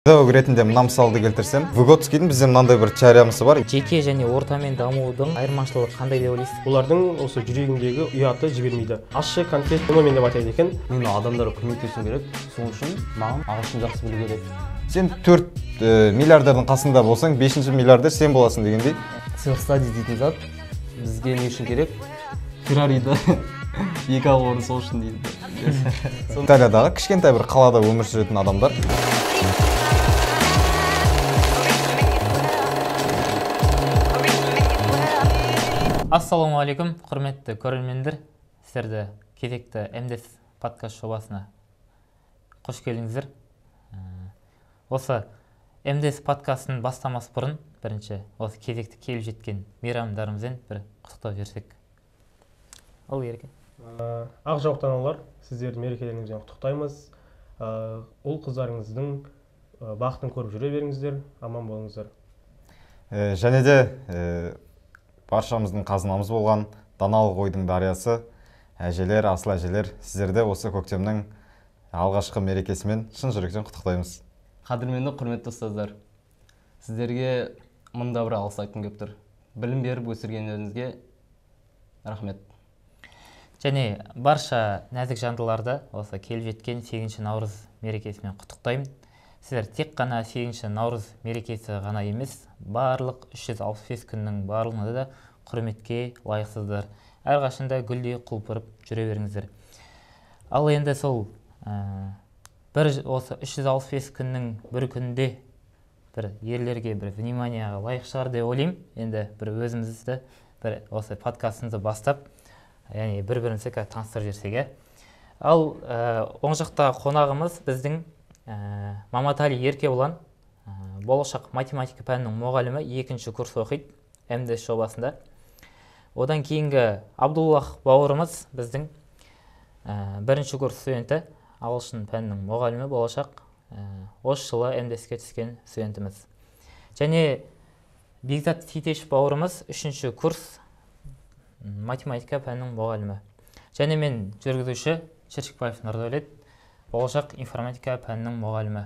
Педагог ретінде мына мысалды келтірсем, Выготскийдің бізде мынандай бір теоремасы бар. Жеке және ортамен дамудың айырмашылығы қандай деп ойлайсыз? Олардың осы жүрегіндегі ұяты жібермейді. Ащы конфет феномен деп атайды екен. Мен адамдарға көмектесу керек. Сол үшін маған ағылшын жақсы білу керек. Сен 4 миллиардердің қасында болсаң, 5-ші миллиардер сен боласың дегендей. Self-study дейтін зат бізге не үшін керек? Феррариді екі алу орын сол үшін дейді. Италиядағы кішкентай бір қалада өмір сүретін адамдар. Ассалаумағалейкум, құрметті көрермендер. Сіздерді кезекті МДС подкаст жобасына қош келдіңіздер. Осы МДС подкастын бастамас бұрын бірінші осы кезекті келіп жеткен мейрамдарымызбен бір құттықтап жіберсек. Ал Ереке. Ақ жауықтан олар, сіздерді мерекелеріңізбен құттықтаймыз. Ұл қыздарыңыздың бақытын көріп жүре беріңіздер, аман болыңыздар. Және де баршамыздың қазынамыз болған даналық ойдың дариясы, әжелер, асыл әжелер, сіздерді осы көктемнің алғашқы мерекесімен шын жүректен құттықтаймыз. Қадірменді құрметті ұстаздар, сіздерге мында бір алғыс айтқым келіп тұр. Білім беріп өсіргендеріңізге рахмет. Және барша нәзік жандыларды осы келіп жеткен 8 наурыз мерекесімен құттықтаймын. Сіздер тек қана 8 наурыз мерекесі ғана емес, барлық 365 күннің барлығында да құрметке лайықсыздар. Әрқашанда гүлдей құлпырып жүре беріңіздер. Ал енді сол осы 365 күннің бір күнде бір ерлерге бір вниманияға лайық шығар деп ойлаймын. Енді бір өзімізді бір осы подкастымызды бастап, яғни бір-бірімізді таныстырып жіберсек. Ал оң жақта қонағымыз біздің Маматали Еркебұлан, болашақ математика пәнінің мұғалімі, 2-ші курс оқиды МДС жобасында. Одан кейінгі Абдуллах бауырымыз біздің 1-ші курс студенті, ағылшын пәнінің мұғалімі, болашақ осы жылы МДС-ке түскен студентіміз. Және Бекзат Сейтеш бауырымыз 3-ші курс математика пәнінің мұғалімі. Және мен жүргізуші Чершікбаев Нұрдәулет, болашақ информатика пәнінің мұғалімі.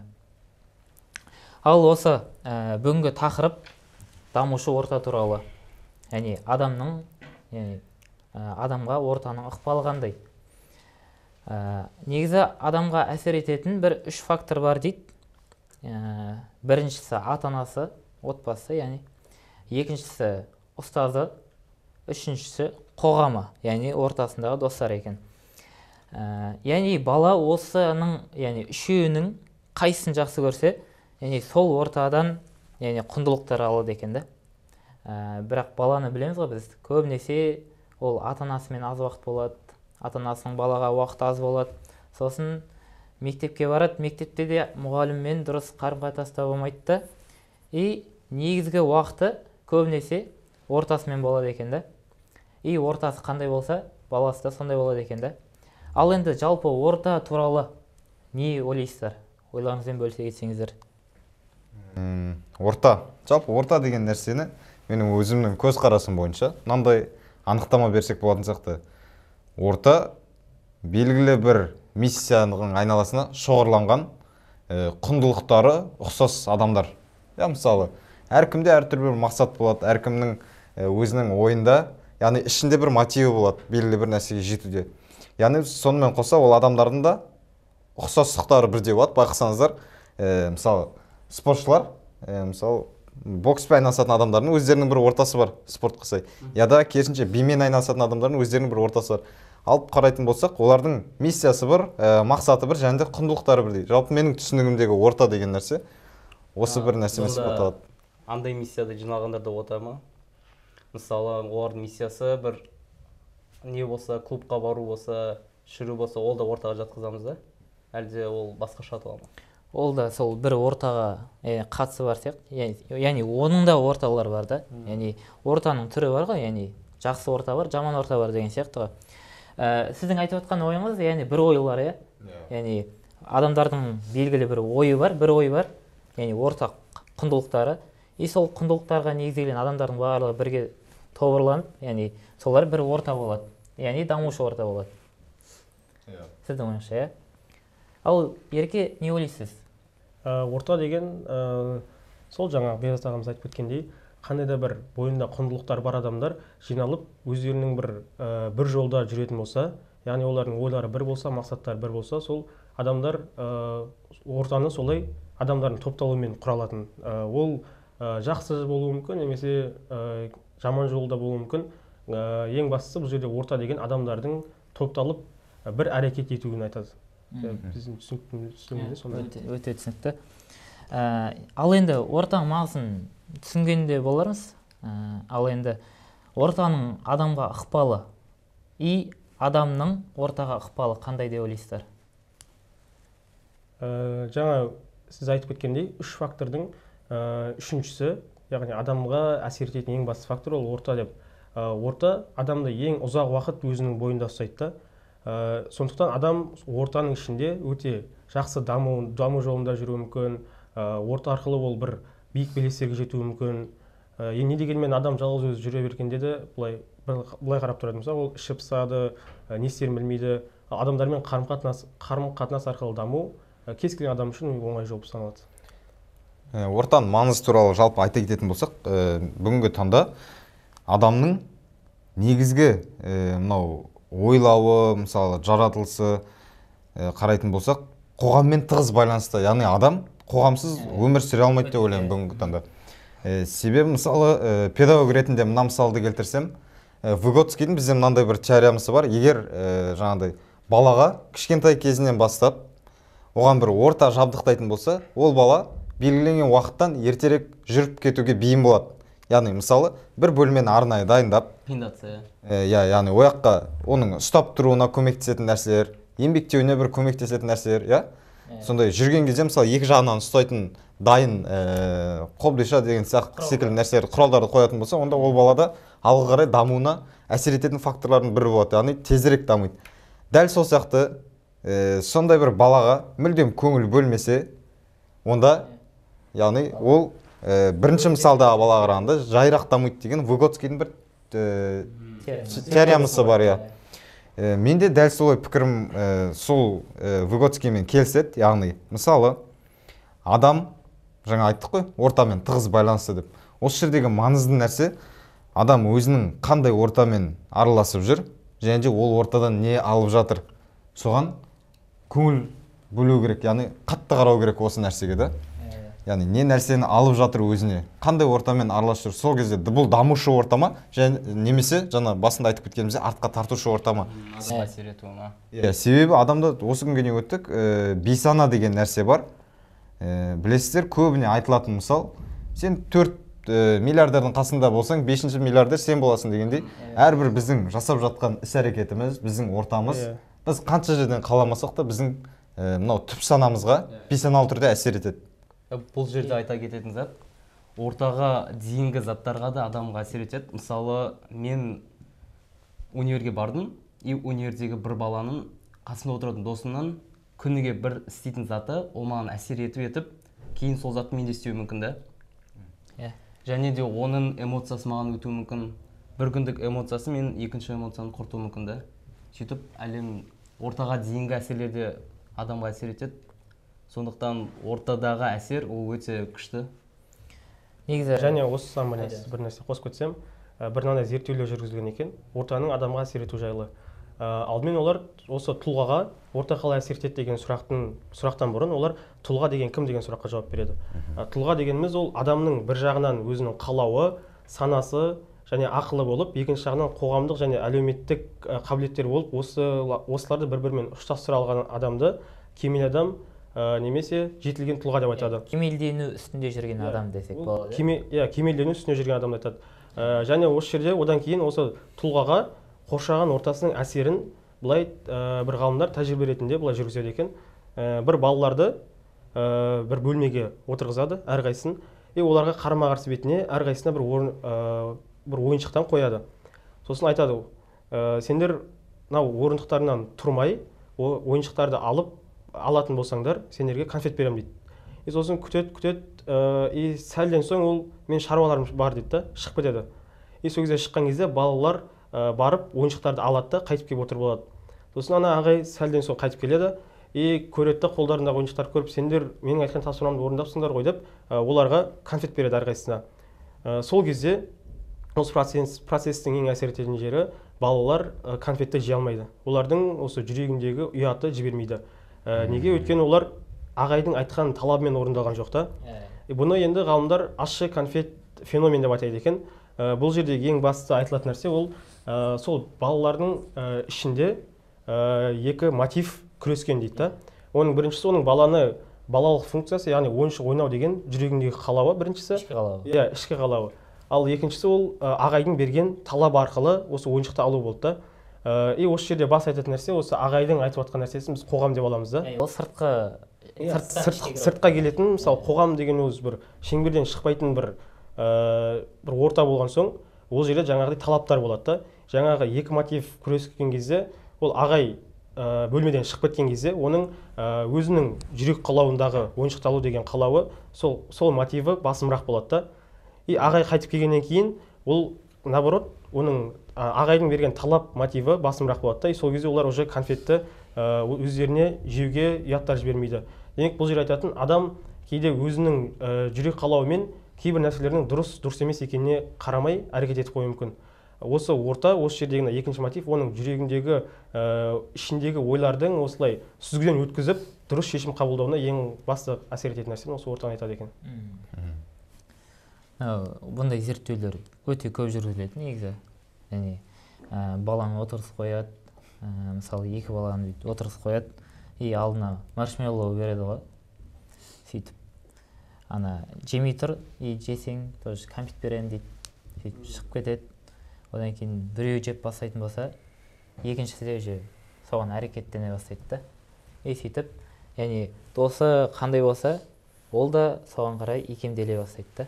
Ал осы бүгінгі тақырып дамушы орта туралы. Яғни адамға ортаның ықпалы қандай. Негізі адамға әсер ететін бір 3 фактор бар дейді. Біріншісі ата-анасы, отбасы, яғни екіншісі ұстазы, үшіншісі қоғамы, яғни ортасындағы достар екен. Яғни бала осының, яғни үшеуінің қайсысын жақсы көрсе, яғни сол ортадан құндылықтар алады екен. Бірақ баланы білеміз ғой біз, көбінесе ол ата-анасымен аз уақыт болады, ата-анасының балаға уақыт аз болады. Сосын мектепке барады, мектепте де мұғаліммен дұрыс қарым-қатынаста болмайды. И негізгі уақыты көбінесе ортасымен болады екен. И ортасы қандай болса, баласы да сондай болады екен. Ал енді жалпы орта туралы не ойлайсыздар? Ойларыңызбен бөлісе кетсеңіздер. Жалпы орта деген нәрсені менің өзімнің көз қарасым бойынша мынандай анықтама берсек болатын сияқты. Орта белгілі бір миссияның айналасына шоғырланған құндылықтары ұқсас адамдар. Мысалы, әркімде әртүрлі бір мақсат болады, әркімнің өзінің ойында, яғни ішінде бір мотиві болады, белгілі бір нәрсеге жетуде. Яғни сонымен қоса ол адамдардың да ұқсастықтары бірдей болады. Байқасаңыздар, мысалы спортшылар, мысалы бокспен айналысатын адамдардың өздерінің бір ортасы бар, спорт қылсай. Яда керісінше бимен айналысатын адамдардың өздерінің бір ортасы бар. Алып қарайтын болсақ, олардың миссиясы бір, мақсаты бір, және де құндылықтары бірдей. Жалпы менің түсінігімдегі орта деген нәрсе осы бір нәрсемен сипатталады. Андай миссияда жиналғандарда орта ма? Мысалы, олардың миссиясы бір не болса, клубқа бару болса, жүру болса, ол да ортаға жатқызамыз да? Әлде ол басқаша атала ма? Ол да сол бір ортаға қатысы бар сияқты. Яғни оның да орталар бар да. Яғни ортаның түрі бар ғой, яғни жақсы орта бар, жаман орта бар деген сияқты ғой. Сіздің айтып отқан ойыңыз, яғни бір ой бар, яғни адамдардың белгілі бір ойы бар, яғни ортақ құндылықтары. И сол құндылықтарға негізделген адамдардың барлығы бірге тобырланып, яғни солар бір орта болады. Яғни дамушы орта болады. Сіздің ойыңызша, Ал Ерке, не ойлайсыз? Орта деген сол жаңағы Бекзат ағамыз айтып кеткендей, қандай да бір бойында құндылықтар бар адамдар жиналып өздерінің бір жолда жүретін болса, яғни олардың ойлары бір болса, мақсаттары бір болса, сол адамдар ортаны солай адамдардың топталуымен құралатын. Ол жақсы болуы мүмкін, немесе жаман жолда болуы мүмкін. Ең бастысы бұл жерде орта деген адамдардың топталып бір әрекет етуін айтады. Біздің түсінігімізде сондай. Өте түсінікті. Ал енді ортаның мағынасын түсінгенде болармыз. Ал енді ортаның адамға ықпалы и адамның ортаға ықпалы қандай деп ойлайсыздар? Жаңа сіз айтып кеткендей, үш фактордың үшіншісі, яғни адамға әсер ететін ең басты фактор ол орта деп. Орта адамды ең ұзақ уақыт өзінің бойында ұстайды. Сондықтан адам ортаның ішінде өте жақсы даму жолында жүруі мүмкін. Орта арқылы ол бір биік белестерге жетуі мүмкін. Не дегенмен адам жалғыз өзі жүре бергенде де былай қарап тұрады. Мысалы, ол іші пысады, не істерін білмейді. Адамдармен қарым-қатынас арқылы даму кез келген адам үшін оңай жол саналады. Ортаның маңызы туралы жалпы айта кететін болсақ, бүгінгі таңда адамның негізгі мынау ойлауы, мысалы жаратылысы қарайтын болсақ, қоғаммен тығыз байланысты. Яғни адам қоғамсыз өмір сүре алмайды деп ойлаймын бүгінгі таңда. Себебі мысалы педагог ретінде мына мысалды келтірсем, Выготскийдің бізде мынандай бір теоремасы бар. Егер жаңағыдай балаға кішкентай кезінен бастап оған бір орта жабдықтайтын болса, ол бала белгіленген уақыттан ертерек жүріп кетуге бейім болады. Яғни мысалы бір бөлмені арнайы дайындап, яғни ояққа оның ұстап тұруына көмектесетін нәрселер, еңбектеуіне бір көмектесетін нәрселер, сондай жүрген кезде мысалы екі жағынан ұстайтын дайын қобдиша деген секілді нәрселер, құралдарды қоятын болса, онда ол балада алға қарай дамуына әсер ететін факторлардың бірі болады, яғни тезірек дамиды. Дәл сол сияқты сондай бір балаға мүлдем көңіл бөлмесе, онда яғни ол бірінші мысалдағы бала қарағанда жайырақ дамиды деген Выготскийдің бір теоремасы бар. Менде дәл солай пікірім сол Выготскиймен келіседі. Яғни мысалы адам, жаңа айттық қой, ортамен тығыз байланысты деп. Осы жердегі маңызды нәрсе адам өзінің қандай ортамен араласып жүр, және де ол ортадан не алып жатыр. Соған көңіл бөлу керек, яғни қатты қарау керек осы нәрсеге да. Яғни не нәрсені алып жатыр өзіне, қандай ортамен араласып жүр, сол кезде бұл дамушы ортама, немесе жаңа басында айтып кеткенімізде артқа тартушы ортама. Себебі адамда осы күнге не өттік, бейсана деген нәрсе бар. Білесіздер, көбіне айтылатын мысал, сен 4 миллиардердің қасында болсаң, 5-ші миллиардер сен боласың дегендей, әрбір біздің жасап жатқан іс-әрекетіміз, біздің ортамыз, біз қанша жерден қаламасақ та біздің түп санамызға бейсаналы түрде әсер етеді. Бұл жерде айта кететін зат, ортаға дейінгі заттарға да адамға әсер етеді. Мысалы, мен универге бардым, и универдегі бір баланың қасында отыратын досымнан күніге бір істейтін заты, ол маған әсер етіп, кейін сол затты мен де істеуі мүмкін да. Және де оның эмоциясы маған өтуі мүмкін. Бір күндік эмоциясы мен екінші эмоцияны құртуы мүмкін да. Сөйтіп, әлем ортаға дейінгі әсерлерде адамға әсер етеді. Сондықтан ортадағы әсер ол өте күшті. Және осыған байланысты бір нәрсе қосып кетсем, бір мынандай зерттеулер жүргізілген екен, ортаның адамға әсер ету жайлы. Алдымен олар осы тұлғаға орта қалай әсер етеді деген сұрақтан бұрын олар тұлға деген кім деген сұраққа жауап береді. Тұлға дегеніміз ол адамның бір жағынан өзінің қалауы, санасы және ақылы болып, екінші жағынан қоғамдық және әлеуметтік қабілеттер болып, осыларды бір-бірімен ұштастыра алған адамды кемел адам немесе жетілген тұлға деп айтады. Кемелдену үстінде жүрген адам десек болады. Кемелдену үстінде жүрген адам айтады. Және осы жерде одан кейін осы тұлғаға қоршаған ортасының әсерін былай бір ғалымдар тәжірибе ретінде былай жүргізеді екен. Бір балаларды бір бөлмеге отырғызады әрқайсысын, оларға қарама-қарсы бетіне әрқайсысына бір ойыншықтан қояды. Сосын айтады, сендер орындықтарынан тұрмай ойыншықтарды алатын болсаңдар, сендерге конфет берем дейді. Сосын күтеді, сәлден соң ол мен шаруаларым бар дейді, шығып кетеді. Сол кезде шыққан кезде балалар барып ойыншықтарды алады да қайтып келіп отырып болады. Сосын ана ағай сәлден соң қайтып келеді, и көреді да қолдарындағы ойыншықтарды көріп, сендер менің айтқан тапсырмамды орындапсыңдар ғой деп оларға конфет береді әрқайсысына. Сол кезде осы процесстің ең әсер ететін жері балалар конфетті жей алмайды. Олардың осы жүрегіндегі ұяты жібермейді. Неге? Өйткені олар ағайдың айтқан талабымен орындалған жоқ та. Бұны енді ғалымдар ащы конфет феномен деп атайды екен. Бұл жерде ең басты айтылатын нәрсе ол сол балалардың ішінде екі мотив күрескен дейді да. Оның біріншісі оның балалық функциясы, яғни ойыншық ойнау деген жүрегіндегі қалауы біріншісі. Ішкі қалауы. Иә, ішкі қалауы. Ал екіншісі ол ағайдың берген талап арқылы осы ойыншықты алу болды да. И осы жерде бас айтатын нәрсе осы ағайдың айтып жатқан нәрсесін біз қоғам деп аламыз да. Ол Сыртқа келетін, мысалы қоғам деген өз бір шеңберден шықпайтын бір орта болған соң, ол жерде жаңағыдай талаптар болады да. Жаңағы екі мотив күрескен кезде, ол ағай бөлмеден шығып кеткен кезде, оның өзінің жүрек қалауындағы ойыншықты алу деген қалауы, сол мотиві басымырақ болады да. И ағай қайтып келгеннен кейін, ол наоборот, оның ағайдың берген талап мотиві басымырақ болады да. И сол кезде олар уже конфетті өздеріне жеуге ұяттар жібермейді. Демек, бұл жер айтатын, адам кейде өзінің жүрек қалауымен кейбір нәрселердің дұрыс емес екеніне қарамай әрекет етіп қоюы мүмкін. Осы орта, осы жердегі екінші мотив, оның жүрегіндегі ішіндегі ойлардың осылай сүзгіден өткізіп, дұрыс шешім қабылдауына ең басты әсер ететін нәрсені осы ортаны айтады екен. Бұндай зерттеулер өте көп жүргізіледі негізі. Яғни баланы отырғызып қояды, мысалы екі баланы отырғызып қояды, и алдына маршмеллоу береді ғой, сөйтіп. Ана жемей тұр, и жесең, тоже кәмпит беремін дейді, сөйтіп шығып кетеді. Одан кейін біреу жеп бастайтын болса, екіншісі де уже соған әрекеттене бастайды да. И сөйтіп, яғни досы қандай болса, ол да соған қарай икемделе бастайды да.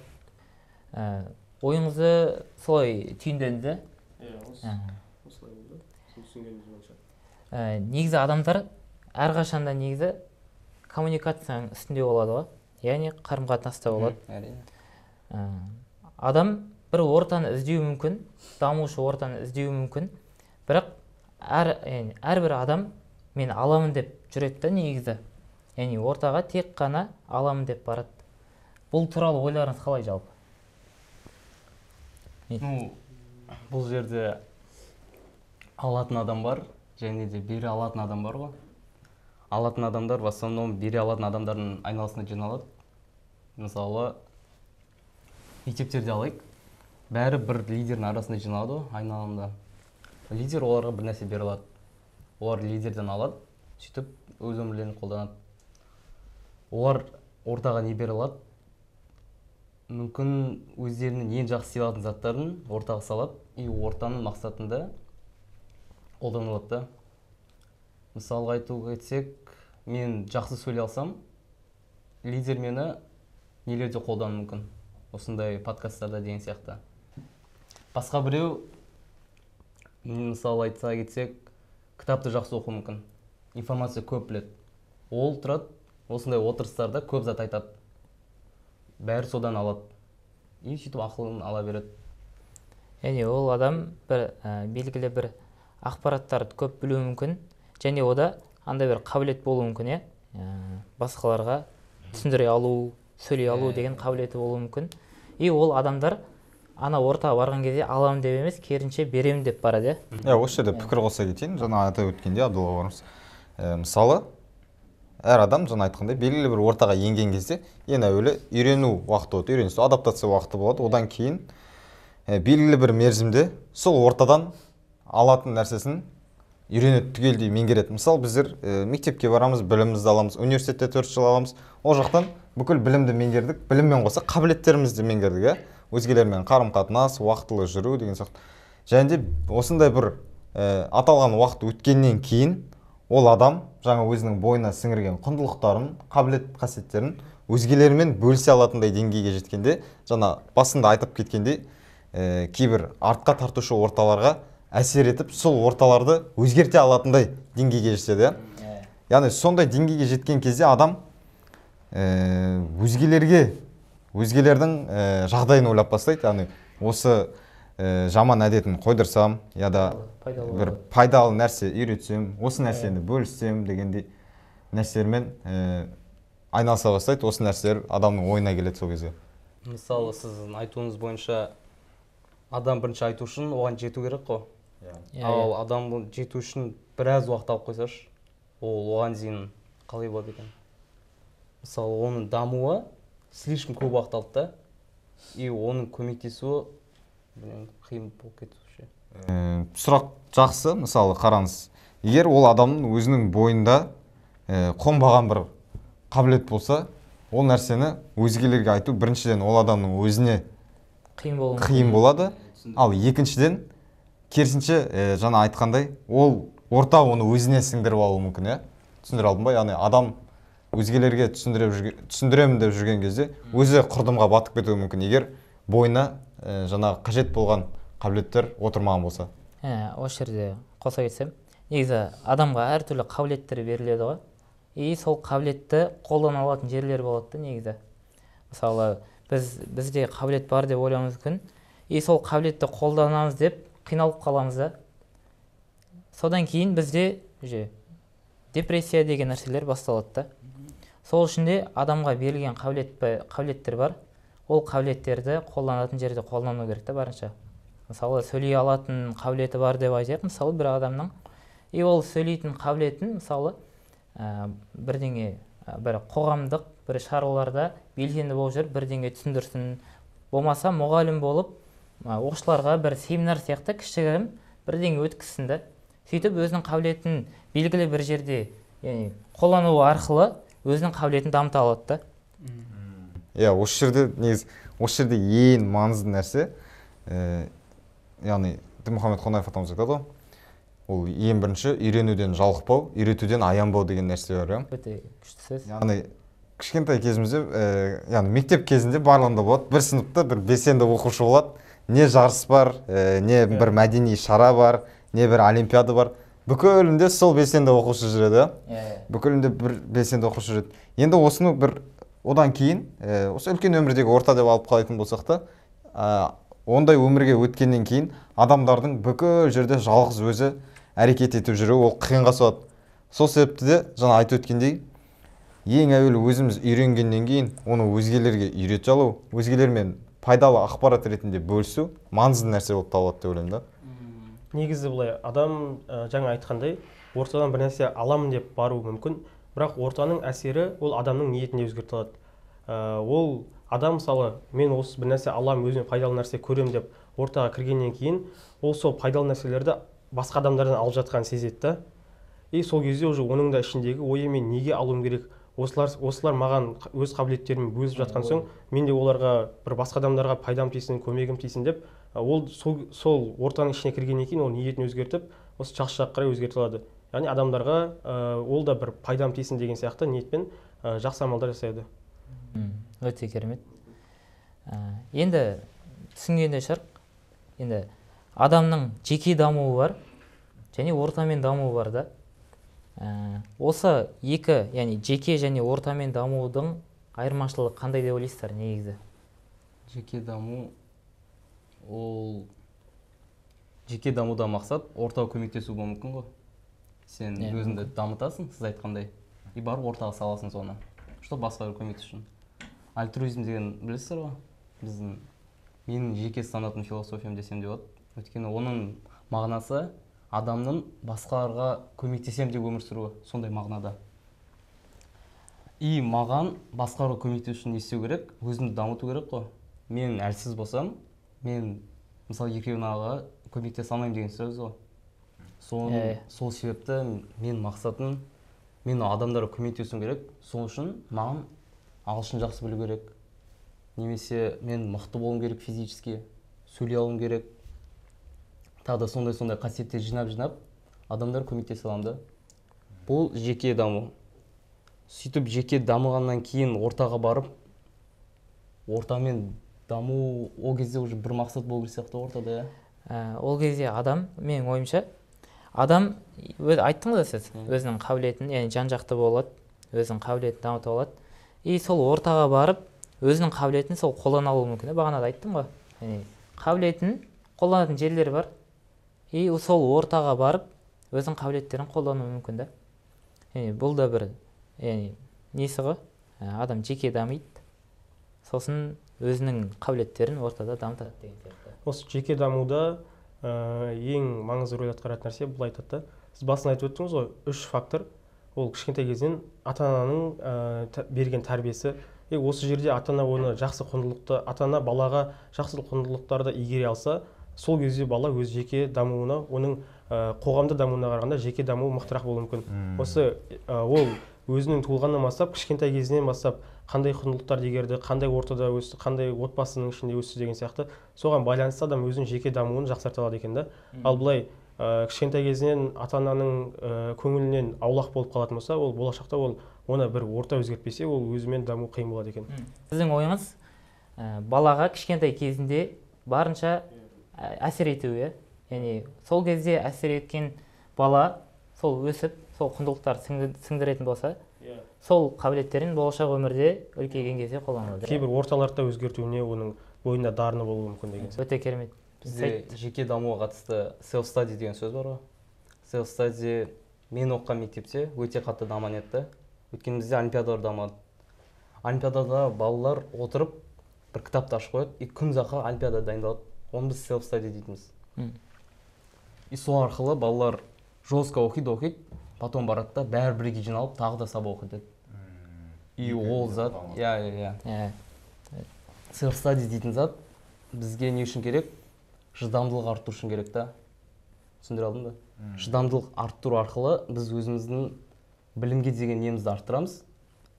Ойыңызды солай түйінденді. Осылай болды. Түсінгеніміз бойынша. Негізі адамдар әрқашанда негізі коммуникацияның үстінде болады ғой. Яғни қарым-қатынаста болады. Адам бір ортаны іздеуі мүмкін, дамушы ортаны іздеуі мүмкін, бірақ әрбір адам мен аламын деп жүреді да негізі. Яғни ортаға тек қана аламын деп барады. Бұл туралы ойларыңыз қалай жалпы? Бұл жерде алатын адам бар, және де бере алатын адам бар ғой. Алатын адамдар в основном бере алатын адамдардың айналасына жиналады. Мысалы, мектептерде алайық, бәрі бір лидердің арасында жиналады ғой, айналымда. Лидер оларға бір нәрсе бере алады. Олар лидерден алады, сөйтіп өз өмірлерін қолданады. Олар ортаға не бере алады? Мүмкін өздерінің ең жақсы сыйлайтын заттарын ортаға салады, и ортаның мақсатында қолданылады да. Мысалға айтуға кетсек, мен жақсы сөйлей алсам, лидер мені нелерде қолдану мүмкін, осындай подкасттарда деген сияқты. Басқа біреу, мысалы айтса кетсек, кітапты жақсы оқу мүмкін, информация көп біледі. Ол тұрады, осындай отырыстарда көп зат айтады. Бәрі содан алады. И сөйтіп ақылын ала береді. Яғни ол адам белгілі бір ақпараттарды көп білуі мүмкін, және ода андай бір қабілет болуы мүмкін, басқаларға түсіндіре алу, сөйлей алу деген қабілеті болуы мүмкін. И ол адамдар ана ортаға барған кезде аламын деп емес, керінше беремін деп барады. Осы жерде пікір қоса кетейін, жаңа атап өткенде Абдулла бауырымыз. Мысалы, әр адам жаңа айтқандай белгілі бір ортаға енген кезде ең әуелі үйрену уақыты болады, үйренісу, адаптация уақыты болады. Одан кейін белгілі бір мерзімде сол ортадан алатын нәрсесін үйренеді, түгелдей меңгереді. Мысалы, біздер мектепке барамыз, білімімізді аламыз, университетте 4 жыл аламыз. Ол жақтан бүкіл білімді меңгердік, біліммен қоса қабілеттерімізді меңгердік, өзгелермен қарым-қатынас, уақытылы жүру деген сияқты. Және де осындай бір аталған уақыт өткеннен кейін ол адам жаңа өзінің бойына сіңірген құндылықтарын, қабілет қасиеттерін өзгелермен бөлісе алатындай деңгейге жеткенде, жаңа басында айтып кеткендей, кейбір артқа тартушы орталарға әсер етіп, сол орталарды өзгерте алатындай деңгейге жетеді. Яғни сондай деңгейге жеткен кезде адам өзгелердің жағдайын ойлап бастайды. Яғни осы жаман әдетін қойдырсам, яда бір пайдалы нәрсе үйретсем, осы нәрсені бөліссем дегендей, нәрселермен айналыса бастайды, осы нәрселер адамның ойына келеді сол кезде. Мысалы сіздің айтуыңыз бойынша адам бірінші айту үшін оған жету керек қой. Ал адам жету үшін біраз уақыт алып қойсашы, ол оған дейін қалай болады екен? Мысалы оның дамуы слишком көп уақыт алды да, и оның көмектесуі қиын болып кетуші. Сұрақ жақсы, мысалы қараңыз, егер ол адамның өзінің бойында қонбаған бір қабілет болса, ол нәрсені өзгелерге айту біріншіден ол адамның өзіне қиын болады, ал екіншіден керісінше жаңа айтқандай ол орта оны өзіне сіңдіріп алуы мүмкін, түсіндіре алдым ба? Яғни адам өзгелерге түсіндіремін деп жүрген кезде өзі құрдымға батып кетуі мүмкін, егер бойына жаңағы қажет болған қабілеттер отырмаған болса. Осы жерде қоса кетсем, негізі адамға әртүрлі қабілеттер беріледі ғой, и сол қабілетті қолдана алатын жерлер болады негізі. Мысалы, бізде қабілет бар деп ойлауымыз мүмкін, и сол қабілетті қолданамыз деп қиналып қаламыз да. Содан кейін бізде депрессия деген нәрселер басталады да. Сол үшін де адамға берілген қабілеттер бар, ол қабілеттерді қолданатын жерде қолдану керек та барынша. Мысалы, сөйлей алатын қабілеті бар деп айтайық, мысалы бір адамның, и ол сөйлейтін қабілетін, мысалы, бір қоғамдық бір шараларда белсенді болып жүріп бірдеңе түсіндірсін, болмаса мұғалім болып оқушыларға бір семинар сияқты кішігірім бірдеңе өткізсін да, сөйтіп өзінің қабілетін белгілі бір жерде қолдану арқылы өзінің қабілетін дамыта алады да. Осы жерде ең маңызды нәрсе, яғни Дінмұхаммед Қонаев атамыз айтады ғой, ол ең бірінші үйренуден жалықпау, үйретуден аянбау деген нәрсе бар. Өте күшті сөз. Яғни кішкентай кезімізде, яғни мектеп кезінде барлығында болады, бір сыныпта бір белсенді оқушы болады, не жарыс бар, не бір мәдени шара бар, не бір олимпиада бар, бүкілінде сол белсенді оқушы жүреді. Бүкілінде бір белсенді оқушы жүреді. Енді осыны бір одан кейін, осы үлкен өмірдегі орта деп алып қалайтын болсақ та, ондай өмірге өткеннен кейін адамдардың бүкіл жерде жалғыз өзі әрекет етіп жүру ол қиынға соғады. Сол себепті де жаңа айтып өткендей, ең әуелі өзіміз үйренгеннен кейін оны өзгелерге үйрете алу, өзгелермен пайдалы ақпарат ретінде бөлісу маңызды нәрсе болып табылады деп ойлаймын да. Негізі былай, адам жаңа айтқандай, ортадан бір нәрсе аламын деп бару мүмкін, бірақ ортаның әсері ол адамның ниетіне өзгерте алады. Ол адам, мысалы, мен осы бір нәрсе аламын, өзіме пайдалы нәрсе көрем деп ортаға кіргеннен кейін, ол сол пайдалы нәрселерді басқа адамдардан алып жатқанын сезеді да. И сол кезде уже оның да ішіндегі ойы мен неге алуым керек, осылар маған өз қабілеттерімен бөлісіп жатқан соң, мен де оларға бір басқа адамдарға пайдам тисін, көмегім тисін деп, ол сол ортаның ішіне кіргеннен кейін ол ниетін өзгертіп, осы жақсы жаққа қарай өзгерте алады. Яғни адамдарға ол да бір пайдам тисін деген сияқты ниетпен жақсы амалдар жасайды. Өте керемет. Енді түсінгенде шығар, енді адамның жеке дамуы бар, және ортамен дамуы бар да. Осы екі, яғни жеке және ортамен дамудың айырмашылығы қандай деп ойлайсыздар негізі? Жеке даму, ол жеке дамуда мақсат ортаға көмектесу болуы мүмкін ғой. Сен өзіңді дамытасың, сіз айтқандай, и барып ортаға саласың соны, что басқаларға көмектесу үшін. Альтруизм деген білесіздер ғой? Менің жеке санатын философиям десем де болады. Өйткені оның мағынасы адамның басқаларға көмектесем деп өмір сүруі, сондай мағынада. И маған басқаларға көмектесу үшін не істеу керек? Өзімді дамыту керек қой. Мен әлсіз болсам, мен мысалы екеуінаға көмектесе алмаймын деген сөз ғой. Сол себепті мен мақсатым, мен адамдарға көмектесуім керек. Сол үшін маған ағылшын жақсы білу керек. Немесе мен мықты болуым керек физически, сөйлей алуым керек. Тағы да сондай қасиеттер жинап адамдар көмектесе аламын да. Бұл жеке даму. Сөйтіп жеке дамығаннан кейін ортаға барып, ортамен даму ол кезде уже бір мақсат болу керек сияқты ортада. Ол кезде адам, менің ойымша, адам айттыңыз да сіз, өзінің қабілетін, яғни жан-жақты болады, өзінің қабілетін дамыта алады. И сол ортаға барып, өзінің қабілетін сол қолдана алуы мүмкін. Бағанада айттым ғой, яғни қабілетін қолданатын жерлері бар. Сол ортаға барып, өзінің қабілеттерін қолдану мүмкін да. Бұл да бір яғни несі ғой, адам жеке дамиды, сосын өзінің қабілеттерін ортада дамытады деген сияқты. Осы жеке дамуда ең маңызды рөл атқаратын нәрсе бұл айтады да. Сіз басында айтып өттіңіз ғой, 3 фактор. Ол кішкентай кезден ата-ананың берген тәрбиесі. Осы жерде ата-ана оны жақсы құндылықты, ата-ана балаға жақсы құндылықтарды игере алса, сол кезде бала өз жеке дамуына, оның қоғамды дамуына қарағанда жеке дамуы мықтырақ болуы мүмкін. Осы ол өзінің туылғаннан бастап, кішкентай кезінен бастап қандай құндылықтарды игерді, қандай ортада өсті, қандай отбасының ішінде өсті деген сияқты, соған байланысты адам өзінің жеке дамуын жақсарта алады екен да. Ал былай кішкентай кезінен ата-ананың көңілінен аулақ болып қалатын болса, ол болашақта оны бір орта өзгертпесе, ол өзімен даму қиын болады екен. Сіздің ойыңыз балаға кішкентай кезінде барынша әсер етуі, яғни сол кезде әсер еткен бала сол өсіп, сол құндылықтарды сіңдіретін болса, сол қабілеттерін болашақ өмірде үлкейген кезде қолданылады. Кейбір орталарда өзгертуіне оның бойында дарыны болуы мүмкін деген. Өте керемет. Бізде жеке дамуға қатысты self study деген сөз бар ғой. Self study мен оқыған мектепте өте қатты дамыған еді. Өйткені бізде олимпиадалар дамыды. Олимпиадада балалар отырып бір кітапты ашып қояды, и күн зақы олимпиада дайындалады. Оны біз self study дейтіміз. И сол арқылы балалар жестко оқиды, потом барады да бәрі бірге жиналып тағы да сабақ оқиды. И ол зат, self study дейтін зат бізге не үшін керек? Шыдамдылық арттыру үшін керек та. Түсіндіре алдым ба? Шыдамдылық арттыру арқылы біз өзіміздің білімге деген немізді арттырамыз.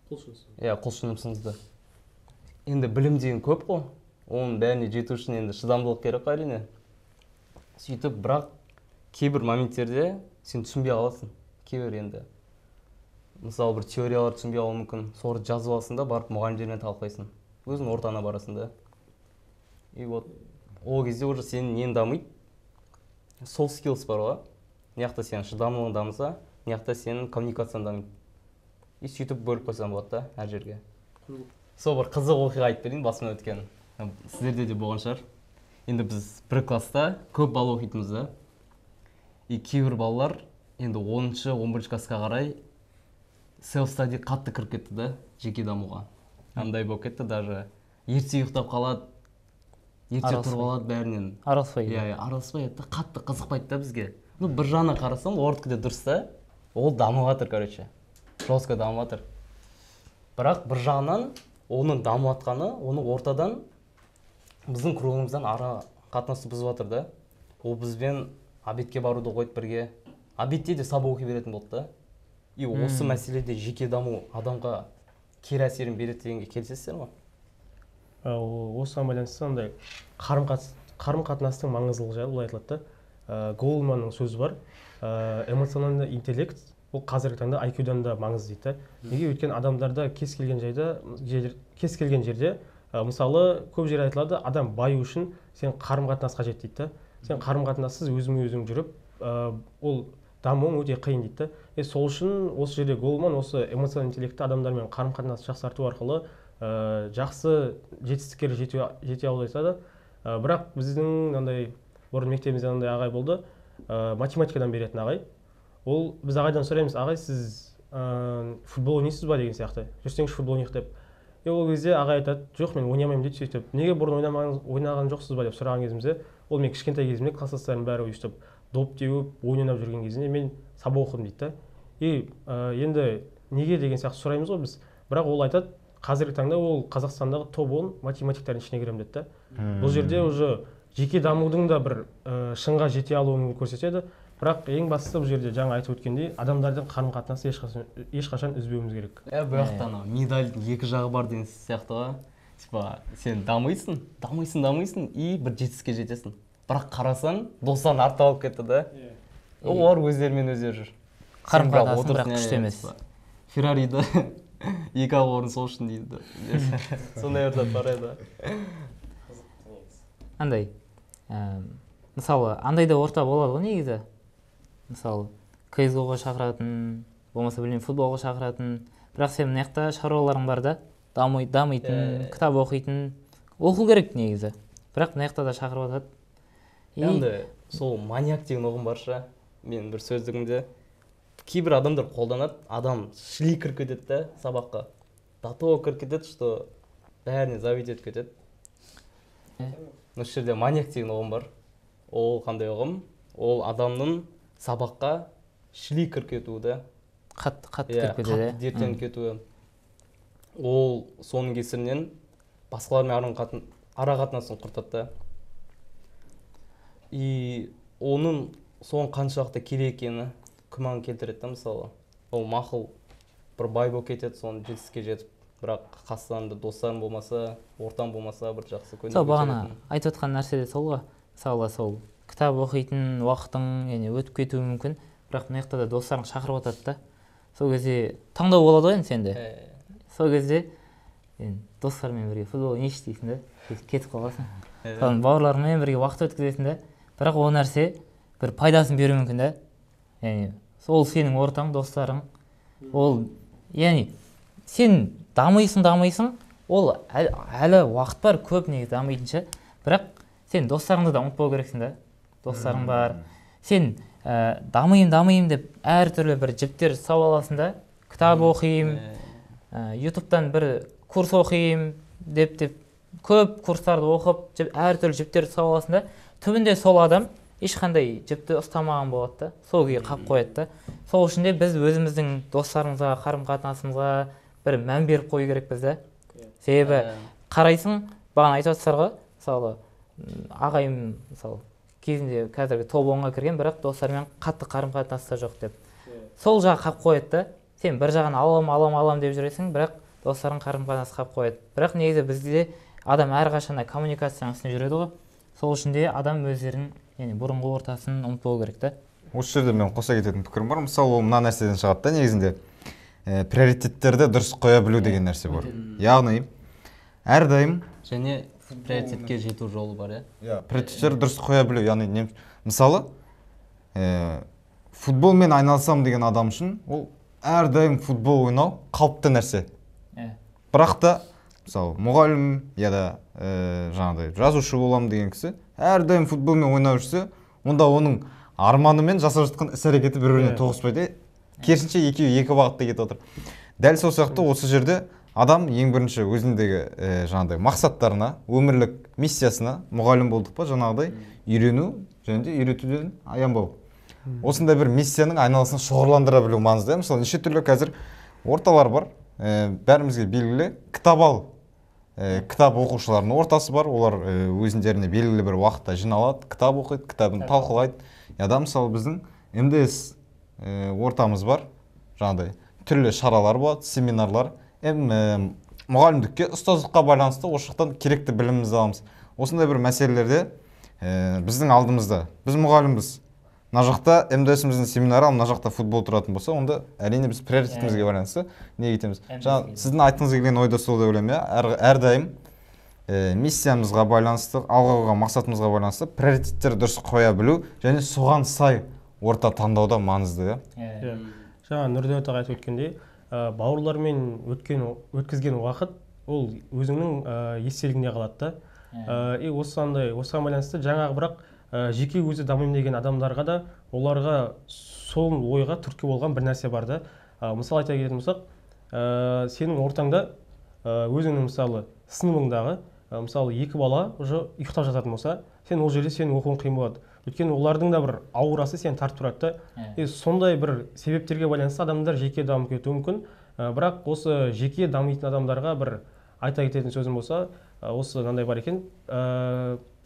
Құлшынысымызды. Енді білім деген көп қой. Оның бәріне жету үшін енді шыдамдылық керек қой әрине. Сөйтіп, бірақ кейбір моменттерде сен түсінбей қаласың. Кейбір енді мысалы бір теориялар түсінбей қалуы мүмкін. Соны жазып аласың да, барып мұғалімдермен талқылайсың. Өзің ортаңа барасың да. И вот ол кезде уже сенің нең дамиды. Soft skills бар ғой. Мыняқта сенің шыдамдылығың дамыса, мыняқта сенің коммуникацияң дамиды. И сөйтіп бөліп қойсаң болады да әр жерге. Сол бір қызық оқиға айтып берейін басымнан өткен. Сіздерде де болған шығар. Енді біз бір класста көп бала оқитынбыз да. И кейбір балалар енді 10-шы, 11-шы классқа қарай self study қатты кіріп кетті да, жеке дамуға. Андай болып кетті, даже ерте ұйықтап қалады, ерте тұрып алады бәрінен. Араласпайды. Араласпайды, қатты қызықпайды да бізге. Бір жағынан қарасам, ордыкіде дұрыс та, ол дамып жатыр, короче. Жестко дамып жатыр. Бірақ бір жағынан оның дамып жатқаны, оның ортадан біздің кругымыздан ара қатынасты бұзып жатыр да. Ол бізбен обедке баруды қойды бірге. Обедте де сабақ оқи беретін болды да. И осы мәселеде жеке даму адамға кері әсерін береді дегенге келісесіздер ме? Осыған байланысты андай қарым-қатынастың маңыздылығы жайлы былай айтылады да. Голманның сөзі бар. Эмоциональный интеллект ол қазіргі таңда IQ-дан да маңызды дейді. Неге? Өйткені адамдарда кез келген жерде мысалы көп жер айтылады, адам баю үшін сен қарым-қатынас қажет дейді. Сен қарым-қатынассыз өзің жүріп, ол дамуың өте қиын дейді. Сол үшін осы жерде Голман осы эмоциональный интеллектті адамдармен қарым-қатынас жақсарту арқылы жақсы жетістіктерге жете алуды айтады. Бірақ біздің андай бұрын мектебімізде андай ағай болды, математикадан беретін ағай. Ол біз ағайдан сұраймыз, ағай сіз футбол ойнайсыз ба деген сияқты. Жүрсеңізші футбол ойнайық деп. Ол кезде ағай айтады, жоқ мен ойнамаймын дейді. Сөйтіп, неге бұрын ойнаған жоқсыз ба деп сұраған кезімізде, ол мен кішкентай кезімде класстастарым бәрі өйстіп доп теуіп, ойнап жүрген кезінде мен сабақ оқыдым дейді. И енді неге деген сияқты сұраймыз ғой біз. Бірақ ол айтады, қазіргі таңда ол Қазақстандағы топ 10 математиктердің ішіне кіремін дейді. Бұл жерде уже жеке дамудың да бір шыңға жете алуын көрсетеді. Бірақ ең бастысы бұл жерде жаңа айтып өткендей, адамдардың қарым-қатынасы ешқашан үзбеуіміз керек. Бұл жақтан медальдің екі жағы бар деген сияқты ғой. Типа сен дамисың и бір жетістікке жетесің. Бірақ қарасаң, достарың артта алып кетті да. Олар өздерімен өздері жүр. Қарым-қатынасы бірақ күшті емес. Феррариді екі орын сол үшін дейді. Сондай ортат бар еді. Андай, мысалы, андай да орта болады ғой негізі. Мысалы, CSGO-ға шақыратын, болмаса білмеймін, футболға шақыратын. Бірақ сен мына шаруаларың бар да, дамитын, кітап оқитын, оқу керек негізі. Бірақ мына да шақырып жатады. Енді сол маньяк деген ұғым бар ша. Мен бір сөздігімде кейбір адамдар қолданады, адам шли кіріп кетеді да сабаққа, до того кіріп кетеді, что бәріне завидеть етіп кетеді. Осы жерде маньяк деген ұғым бар. Ол қандай ұғым? Ол адамның сабаққа шли кіріп кетуі да. Қатты кіріп кетеді. Қатты дертеніп кетуі. Ол соның кесірінен басқалармен ара қатынасын құртады да. И оның соның қаншалықты керек екені күмән келтіреді да, мысалы. Ол мақұл бір бай болып кетеді, соны жетістікке жетіп, бірақ қасында достарың болмаса, ортаң болмаса бір жақсы көңіл көтеретін. Сол бағана айтып отқан нәрсе де сол ғой. Мысалы сол кітап оқитын уақытың өтіп кетуі мүмкін, бірақ мына жақта да достарың шақырып отырады да. Сол кезде таңдау болады ғой енді сенде. Сол кезде достармен бірге футбол не істейсің да, кетіп қаласың. Соны бауырларыңмен бірге уақыт өткізесің да, бірақ ол нәрсе бір пайдасын беруі мүмкін да. Сол сенің ортаң, достарың. Ол, сен дамайсың, ол әлі уақыт бар, көп негізі дамайтынша, бірақ сен достарыңды да ұмытпау керексің да. Достарың бар. Сен дамайым деп әртүрлі бір жіптер сауып аласың да. Кітап оқимын, ютубтан бір курс оқимын деп көп курстарды оқып, әртүрлі жіптер сауып аласың да. Түбінде сол адам ешқандай жіпті ұстамаған болады да, сол күйі қалып қояды да. Сол үшін де біз өзіміздің достарымызға, қарым-қатынасымызға бір мән беріп қою керекпіз да. Себебі қарайсың, бағана айтып жатсыздар ғой, мысалы ағайым мысалы кезінде қазіргі топ 10-ға кірген, бірақ достарымен қатты қарым-қатынаста жоқ деп. Сол жағы қалып қояды да. Сен бір жағын алам деп жүресің, бірақ достарың қарым-қатынасы қалып қояды. Бірақ негізі бізде адам әрқашан коммуникацияның үстінде жүреді ғой. Сол үшін де адам өздерінің бұрынғы ортасын ұмытпау керек та. Осы жерде мен қоса кететін пікірім бар. Мысалы, ол мына нәрседен шығады да, негізінде приоритеттерді дұрыс қоя білу деген нәрсе бар. Яғни әрдайым және приоритетке жету жолы бар, приоритеттерді дұрыс қоя білу. Яғни мысалы футболмен айналысам деген адам үшін ол әрдайым футбол ойнау қалыпты нәрсе. Бірақ та мысалы мұғалім яда жаңағыдай жазушы болам деген кісі әрдайым футболмен ойнап жүрсе, онда оның арманы мен жасап жатқан іс-әрекеті бір-біріне тоғыспайды. Керісінше екеуі екі бағытта кетіп отыр. Дәл сол сияқты осы жерде адам ең бірінші өзіндегі жаңағыдай мақсаттарына, өмірлік миссиясына, мұғалім болдық па жаңағыдай үйрену және де үйретуден аянбау. Осындай бір миссияның айналасын шоғырландыра білу маңызды. Мысалы неше түрлі қазір орталар бар, бәрімізге белгілі кітап ал. Кітап оқушылардың ортасы бар, олар өзіндеріне белгілі бір уақытта жиналады, кітап оқиды, кітабын талқылайды. Яда мысалы біздің МДС ортамыз бар, жаңағыдай түрлі шаралар болады, семинарлар. Мұғалімдікке, ұстаздыққа байланысты осы жақтан керекті білімімізді аламыз. Осындай бір мәселелерде біздің алдымызда, біз мұғалімбіз. Мына жақта МДСіміздің семинары, мына жақта футбол тұратын болса, онда әрине біз приоритетімізге байланысты не кетеміз. Жаңа сіздің айтқыңыз келген ойда сол деп ойлаймын, әрдайым миссиямызға байланысты, алға қойған мақсатымызға байланысты приоритеттерді дұрыс қоя білу және соған сай орта таңдауда маңызды. Жаңа Нұрдәулет аға айтып өткендей, бауырлармен өткізген уақыт ол өзіңнің естелігіне қалады да. Осыған байланысты жаңағы бірақ жеке өзі дамимын деген адамдарға да оларға сол ойға түрткі болған бір нәрсе бар да. Мысал айта кететін болсақ, сенің ортаңда өзіңнің мысалы сыныбыңдағы мысалы екі бала уже ұйықтап жататын болса, сен ол жерде сенің оқуың қиын болады. Өйткені олардың да бір аурасы сені тартып тұрады да. Сондай бір себептерге байланысты адамдар жеке дамып кетуі мүмкін. Бірақ осы жеке дамитын адамдарға бір айта кететін сөзім болса, осы мынандай бар екен,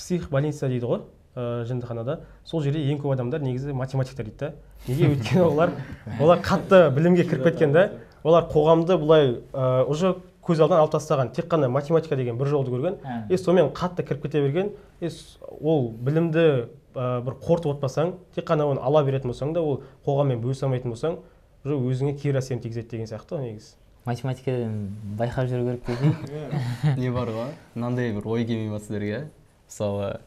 психбольница дейді ғой. Жындыханада сол жерде ең көп адамдар негізі математиктер дейді да. Неге? Өйткені олар қатты білімге кіріп кеткен да. Олар қоғамды бұлай уже көз алдынан алып тастаған, тек қана математика деген бір жолды көрген. Сонымен қатты кіріп кете берген. Ол білімді бір қорытып отпасаң, тек қана оны ала беретін болсаң да, ол қоғаммен бөлісе алмайтын болсаң, уже өзіңе кері әсерін тигізеді деген сияқты ғой негізі. Математикадан байқап жүру керек дейді. Не бар ғой? Мынандай бір ой келмей ма сіздерге? Мысалы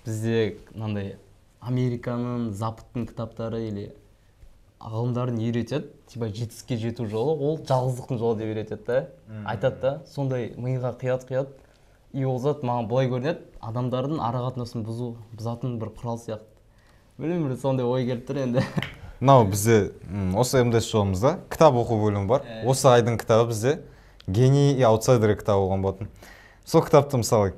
бізде мынандай Американың западтың кітаптары или ғылымдарын үйретеді, типа жетістікке жету жолы, ол жалғыздықтың жолы деп үйретеді да. Айтады да, сондай миға қият. И ол зат маған былай көрінеді, адамдардың ара қатынасын бұзатын бір құрал сияқты. Білмеймін, сондай ой келіп тұр енді. мынау бізде осы МДС жолымызда кітап оқу бөлімі бар. Осы айдың кітабы бізде гений и аутсайдер кітабы болған болатын. Сол кітапты мысалы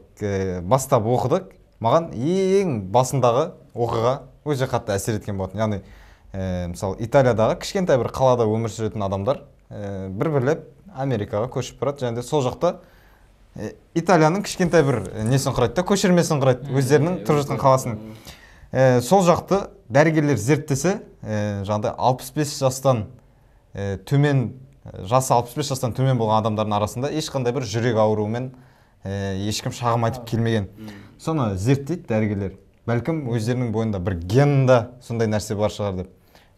бастап оқыдық. Маған ең басындағы оқиға өте қатты әсер еткен болатын. Яғни мысалы Италиядағы кішкентай бір қалада өмір сүретін адамдар бір-бірлеп Америкаға көшіп барады. Және де сол жақта Италияның кішкентай бір несін құрайды да, көшірмесін құрайды, өздерінің тұрып жатқан қаласын. Сол жақты дәрігерлер зерттесе, жаңағыдай 65 жастан төмен, жасы 65 жастан төмен болған адамдардың арасында ешқандай бір жүрек ауруымен ешкім шағым айтып келмеген. Соны зерттейді дәрігерлер. Бәлкім өздерінің бойында бір генында сондай нәрсе бар шығар деп.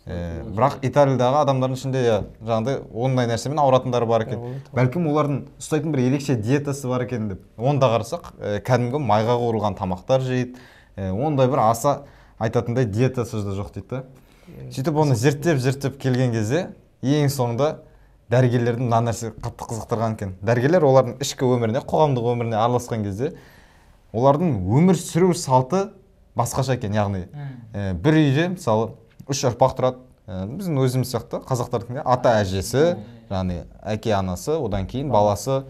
Бірақ Италиядағы адамдардың ішінде жаңағыдай ондай нәрсемен ауыратындары бар екен. Бәлкім олардың ұстайтын бір ерекше диетасы бар екен деп. Онда қарасақ, кәдімгі майға қуырылған тамақтар жейді. Ондай бір аса айтатындай диетасы да жоқ дейді. Сөйтіп оны зерттеп келген кезде ең соңында дәрігерлердің мына нәрсе қатты қызықтырған екен. Дәрігерлер олардың ішкі өміріне, қоғамдық өміріне араласқан кезде олардың өмір сүру салты басқаша екен. Яғни бір үйде мысалы 3 ұрпақ тұрады. Біздің өзіміз сияқты қазақтардың ата әжесі, яғни әке анасы, одан кейін баласы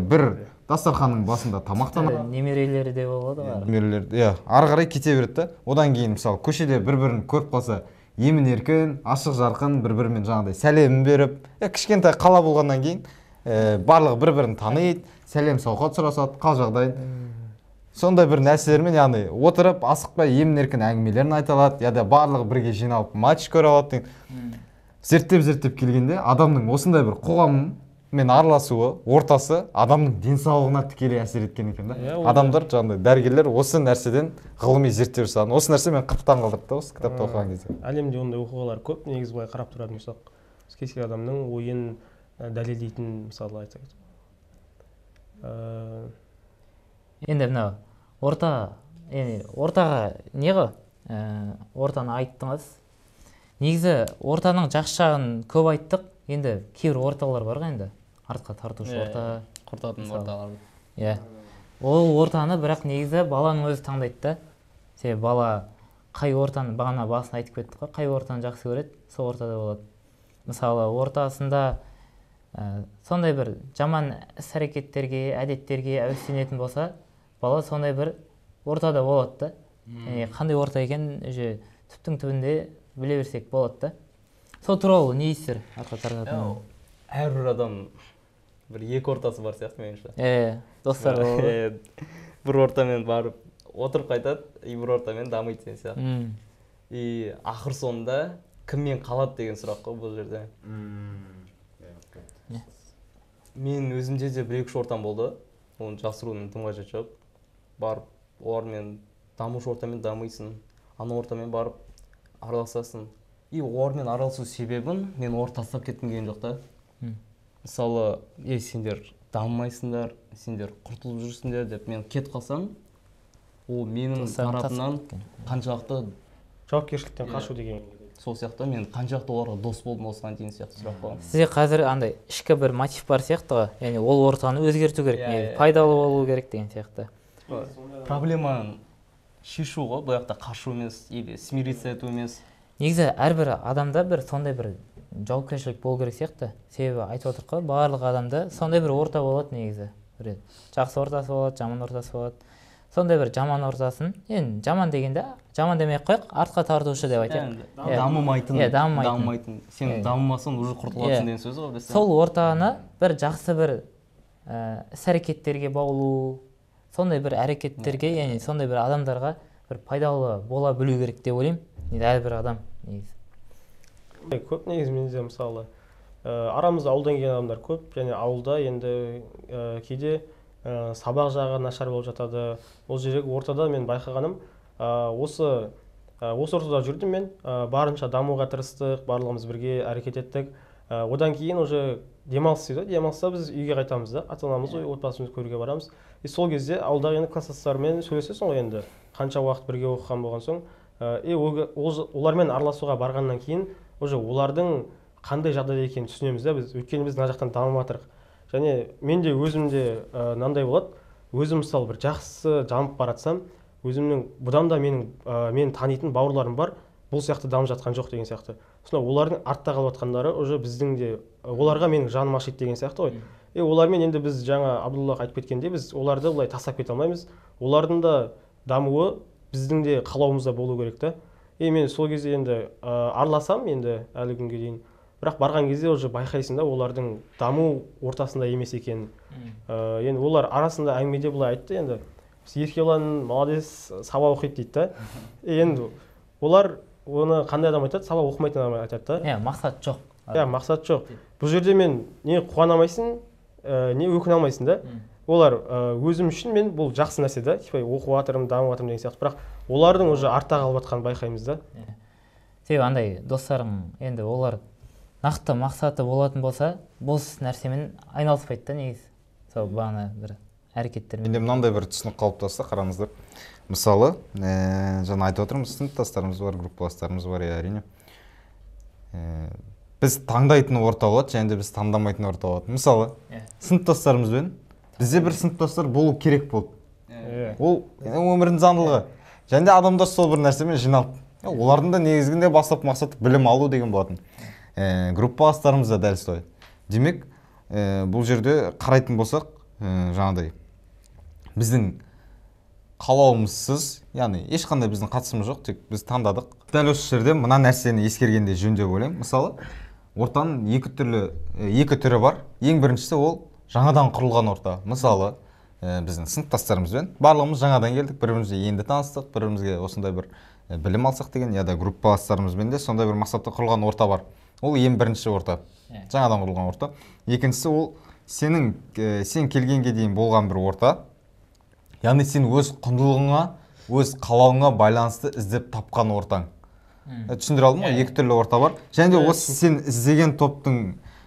бір дастарханның басында тамақтанады. Немерелері де болады ғой. Немерелер, ары қарай кете береді. Одан кейін мысалы көшеде бір-бірін көріп қалса, емін-еркін, ашық-жарқын бір-бірімен жаңағыдай сәлем беріп, кішкентай қала болғаннан кейін барлығы бір-бірін таниды, сәлем сауқат сұрасады, қал жағдай. Сондай бір нәрселермен, яғни отырып, асықпай емін-еркін әңгімелерін айта алады, яда барлығы бірге жиналып матч көре алады. Зерттеп келгенде адамның осындай бір қоғаммен араласуы, ортасы адамның денсаулығына тікелей әсер еткен екен да. Адамдар жаңағыдай дәрігерлер осы нәрседен ғылыми зерттеу жасаған. Осы нәрсе мені қатты таңғалдырды осы кітапты оқыған кезде. Әлемде ондай оқиғалар көп. Негізі былай қарап тұратын болсақ, кез келген адамның ойын дәлелдейтін мысалы айтсақ. Енді мынау ортаға не ғой? Ортаны айттыңыз. Негізі ортаның жақсы жағын көп айттық. Енді кейбір орталар бар ғой енді. Артқа тартушы орта, құртатын орталар. Ол ортаны бірақ негізі баланың өзі таңдайды да. Себебі бала қай ортаны, бағана басын айтып кеттік қой, қай ортаны жақсы көреді, сол ортада болады. Мысалы, ортасында сондай бір жаман іс-әрекеттерге, әдеттерге әуестенетін болса, бала сондай бір ортада болады да. Қандай орта екен, түптің түбінде біле берсек болады да. Сол туралы не дейсіздер? Әрбір адам бір екі ортасы бар сияқты меніңше. Достар болады. Бір ортамен барып отырып қайтады, бір ортамен дамиды деген сияқты. И ақыр соңында кіммен қалады деген сұрақ қой бұл жерде. Мен өзімде де бір-екі ортам болды. Оны жасырудың тым қажеті жоқ. Барып, олармен дамушы ортамен дамисың, ана ортамен барып араласасың. И олармен араласу себебін мен тастап кеткім келген жоқ та. Мысалы, сендер дамымайсыңдар, сендер құртылып жүрсіңдер деп мен кетіп қалсам, ол менің тарапымнан қаншалықты жауапкершіліктен қашу деген. Сол сияқты мен қаншалықты оларға дос болдым осыған дейін сияқты сұрақ қойған. Сізде қазір андай ішкі бір мотив бар сияқты ғой. Яғни ол ортаны өзгерту керек, пайдалы болу керек деген сияқты. Проблеманы шешу ғой, бұл жақта қашу емес, или смириться ету емес. Негізі әрбір адамда бір сондай бір жауапкершілік болу керек сияқты. Себебі айтып отырық қой, барлық адамда сондай бір орта болады негізі. Жақсы ортасы болады, жаман ортасы болады. Сондай бір жаман ортасын, енді жаман дегенде, жаман демей қойық, артқа тартушы деп айтайық. Дамымайтын. Сен дамымасың, уже құртыласың деген сөз ғой. Сол ортаны бір жақсы бір іс-әрекеттерге баулу, сондай бір әрекеттерге, яғни сондай бір адамдарға бір пайдалы бола білу керек деп ойлаймын. Әрбір адам негізі. Көп негізі менде мысалы арамызда ауылдан келген адамдар көп, және ауылда енді кейде сабақ жағы нашар болып жатады. Ол жердегі ортада мен байқағаным, осы ортада жүрдім мен, барынша дамуға тырыстық, барлығымыз бірге әрекет еттік. Одан кейін уже демалыс дейді. Демалыста біз үйге қайтамыз да, ата-анамызды, отбасымызды көруге барамыз. И сол кезде ауылдағы енді класстастармен сөйлесесің ғой енді, қанша уақыт бірге оқыған болған соң, олармен араласуға барғаннан кейін уже олардың қандай жағдайда екенін түсінеміз да біз, өйткені біз мына жақтан дамып жатырық. Және мен де өзімде мынандай болады, өзім мысалы бір жақсы дамып баратсам, өзімнің бұдан да мен танитын бауырларым бар, бұл сияқты дамып жатқан жоқ деген сияқты. Сонда олардың артта қалып жатқандары уже біздің де оларға менің жаным ашиды деген сияқты ғой. Олармен енді біз жаңа Абдуллах айтып кеткендей, біз оларды былай тастап кете алмаймыз. Олардың да дамуы біздің де қалауымызда болу керек та. Мен сол кезде енді араласам енді әлі күнге дейін. Бірақ барған кезде уже байқайсың да олардың даму ортасында емес екенін. Енді олар арасында әңгімеде былай айтты енді. Еркебұлан молодец, сабақ оқиды дейді да. Енді олар оны қандай адам айтады? Сабақ оқымайтын адам айтады да. Мақсат жоқ. Мақсат жоқ. Бұл жерде мен не қуана алмайсың, не өкіне алмайсың да. Олар өзім үшін мен бұл жақсы нәрсе да. Типа оқып жатырмын, дамып жатырмын деген сияқты. Бірақ олардың уже артта қалып жатқанын байқаймыз да. Себебі андай достарың енді олар нақты мақсаты болатын болса, бос нәрсемен айналыспайды да негізі. Сол бағана бір әрекеттермен. Менде мынандай бір түсінік қалыптасты, қараңыздар. Мысалы, жаңа айтып отырмыз, сыныптастарымыз бар, группаластарымыз бар, әрине. Біз таңдайтын орта болады, және де біз таңдамайтын орта болады. Мысалы, сыныптастарымызбен бізде бір сыныптастар болу керек болды. Ол өмірдің заңдылығы. Және де адамдар сол бір нәрсемен жиналды. Олардың да негізгінде бастапқы мақсаты білім алу деген болатын. Группаластарымыз да дәл солай. Демек, бұл жерде қарайтын болсақ, жаңағыдай біздің қалауымызсыз, яғни ешқандай біздің қатысымыз жоқ, тек біз таңдадық. Дәл осы жерде мына нәрсені ескергенде жөн деп ойлаймын. Мысалы, ортаның екі түрі бар. Ең біріншісі ол жаңадан құрылған орта. Мысалы, біздің сыныптастарымызбен барлығымыз жаңадан келдік, бір-бірімізге енді таныстық, бір-бірімізге осындай бір білім алсақ деген, яда группаластарымызбен де сондай бір мақсатта құрылған орта бар. Ол ең бірінші орта. Жаңадан құрылған орта. Екіншісі ол сен келгенге дейін болған бір орта. Яғни сен өз құндылығыңа, өз қалауыңа байланысты іздеп тапқан ортаң. Түсіндіре алдым ғой? Екі түрлі орта бар. Және де осы сен іздеген топтың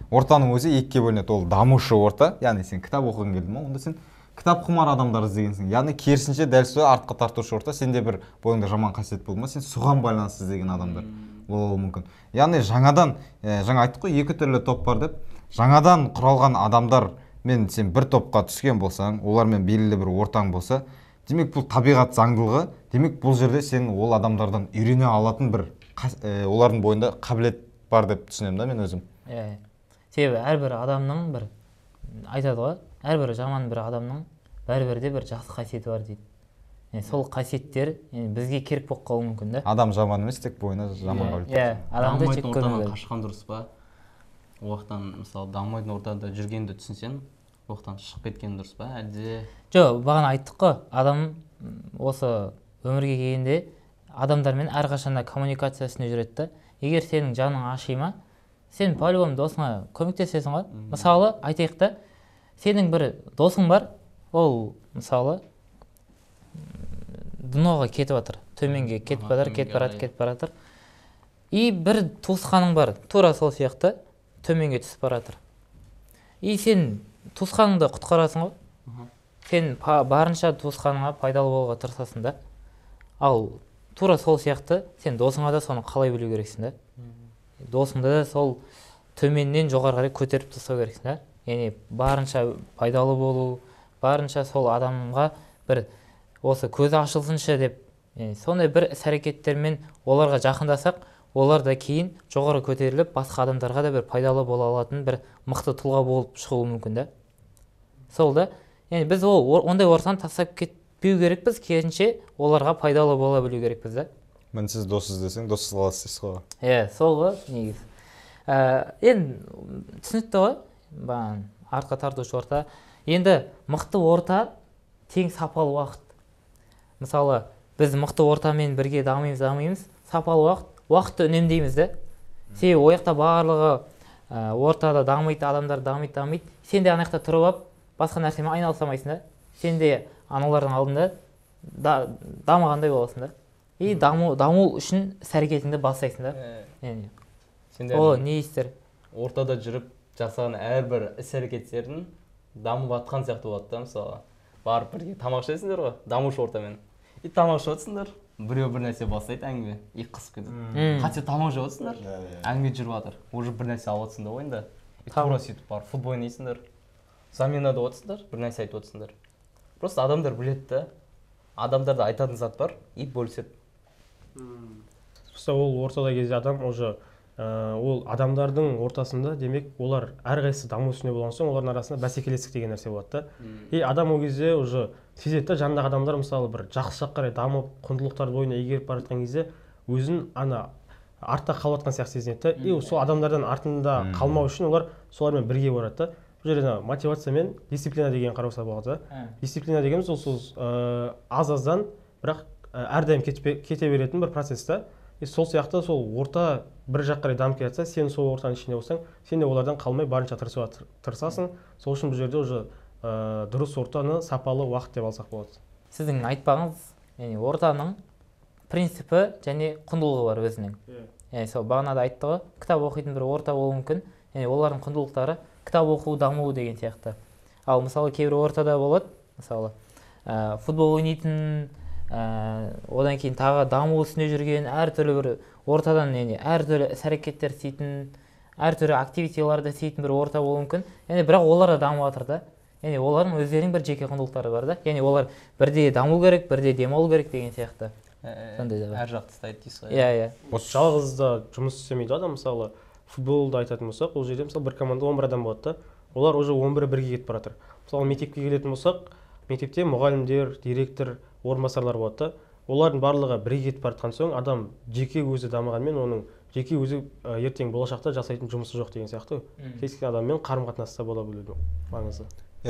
ортаның өзі екіге бөлінеді. Ол дамушы орта. Яғни сен кітап оқығың келді ме? Онда сен кітап құмар адамдар іздегенсің. Яғни керісінше дәл солай артқа тартушы орта. Сенде бір бойыңда жаман қасиет болды ма? Сен соған байланысты іздеген адамдар болуы мүмкін. Яғни жаңадан, жаңа айттық қой, екі түрлі топ бар деп. Жаңадан құралған адамдар мен сен бір топқа түскен болсаң, олармен белгілі бір ортаң болса, демек бұл табиғат заңдылығы, демек бұл жерде сен ол адамдардан үйрене алатын бір олардың бойында қабілет бар деп түсінемін да мен өзім. Себебі әрбір адамның бір айтады ғой, әрбір жаман бір адамның бәрібір де бір жақсы қасиеті бар дейді. Сол қасиеттер бізге керек болып қалуы мүмкін да. Адам жаман емес, тек бойына жаман қабілет. Адамды жек көрмеу. Қашқан дұрыс па? Оқтан, мысалы, дамымайтын ортада жүргенді түсінсен, оқтан шығып кеткен дұрыс па? Әлде жоқ, бағана айттық қой, адам осы өмірге келгенде адамдармен әрқашанда коммуникациясында жүреді да. Егер сенің жаның ашима, сен по-любому досыңа көмектесесің ғой. Мысалы, айтайық та, сенің бір досың бар, ол мысалы дноға кетіп жатыр, төменге кетіп баратыр. И бір туысқаның бар, тура сол сияқты төменге түсіп баратыр. И сен туысқаныңды құтқарасың ғой. Сен барынша туысқаныңа пайдалы болуға тырысасың да. Ал тура сол сияқты сен досыңа да соны қалай білу керексің да. Досыңды да сол төменнен жоғары қарай көтеріп тастау керексің да. Яғни барынша пайдалы болу, барынша сол адамға бір осы көзі ашылсыншы деп, сондай бір іс-әрекеттермен оларға жақындасақ, олар да кейін жоғары көтеріліп, басқа адамдарға да бір пайдалы бола алатын бір мықты тұлға болып шығуы мүмкін да. Сол да, яғни біз ондай ортаны тастап кетпеу керекпіз, керісінше оларға пайдалы бола білу керекпіз да. Мінсіз дос іздесең, доссыз қаласыз ғой. Сол ғой негізі. Енді түсінікті ғой, артқа тартушы орта. Енді мықты орта тең сапалы уақыт. Мысалы, біз мықты ортамен бірге дамимыз, сапалы уақытты үнемдейміз да. Себебі ояқта барлығы ортада дамиды, адамдар дамиды. Сен де анаяқта тұрып алып, басқа нәрсемен айналыса Сен де аналардың алдында дамығандай боласың да. И даму үшін іс-әрекетіңді бастайсың да. О, не істер? Ортада жүріп жасаған әрбір іс-әрекеттердің дамып атқан сияқты болады да, мысалы. Барып бірге тамақ ішесіңдер ғой, дамушы ортамен. И тамақ ішіп отырсыңдар, біреу бір нәрсе бастайды әңгіме, и қысып кетеді. Хотя тамақ жеп отырсыңдар, әңгіме жүріп жатыр. Уже бір нәрсе алып отырсыңдар ойында. И тура сөйтіп барып футбол ойнайсыңдар. Заменада отырсыңдар, бір нәрсе айтып отырсыңдар. Просто адамдар біледі да. Адамдарда айтатын зат бар, и бөліседі. ол ортада кезде адам уже ол адамдардың ортасында, демек олар әрқайсысы даму үстінде болған соң олардың арасында бәсекелестік деген нәрсе болады да. И адам ол кезде уже сезеді да, жанындағы адамдар мысалы бір жақсы жаққа қарай дамып, құндылықтарды бойына игеріп бара жатқан кезде өзін артта қалып жатқан сияқты сезінеді да. И сол адамдардан артында қалмау үшін олар солармен бірге барады да. Бұл жерде мотивация мен дисциплина деген қарауса болады да. Дисциплина дегеніміз ол аз-аздан бірақ әрдайым кете беретін бір процесс та. И сол сияқты сол орта бір жаққа қарай дамып келе жатса, сен сол ортаның ішінде болсаң, сен де олардан қалмай барынша тырысасың. Сол үшін бұл жерде уже дұрыс ортаны сапалы уақыт деп алсақ болады. Сіздің айтпағыңыз, яғни ортаның принципі және құндылығы бар өзінің. Яғни сол бағанада айтты ғой, кітап оқитын бір орта болуы мүмкін. Яғни олардың құндылықтары кітап оқу, даму деген сияқты. Ал мысалы кейбір ортада болады, мысалы футбол ойнайтын, одан кейін тағы даму үстінде жүрген, әртүрлі бір ортадан, яғни әртүрлі іс-әрекеттер істейтін, әртүрлі активитиларды істейтін бір орта болуы мүмкін. Яғни бірақ олар да дамып жатыр да. Яғни олардың өздерінің бір жеке құндылықтары бар да. Яғни олар бірде даму керек, бірде демалу керек деген сияқты. Сондай да бар. Әр жақты істейді дейсіз ғой. Иә. Жалғыз да жұмыс істемейді адам, мысалы футболды айтатын болсақ, ол жерде мысалы бір команда 11 адам болады да. Олар уже 11-і бірге кетіп бара жатыр. Мысалы мектепке келетін болсақ, мектепте мұғалімдер, директор, орынбасарлар болады да. Олардың барлығы бірге кетіп бара жатқан соң, адам жеке өзі дамығанмен оның жеке өзі ертең болашақта жасайтын жұмысы жоқ деген сияқты. Кез келген адаммен қарым-қатынаста бола білудің маңызы.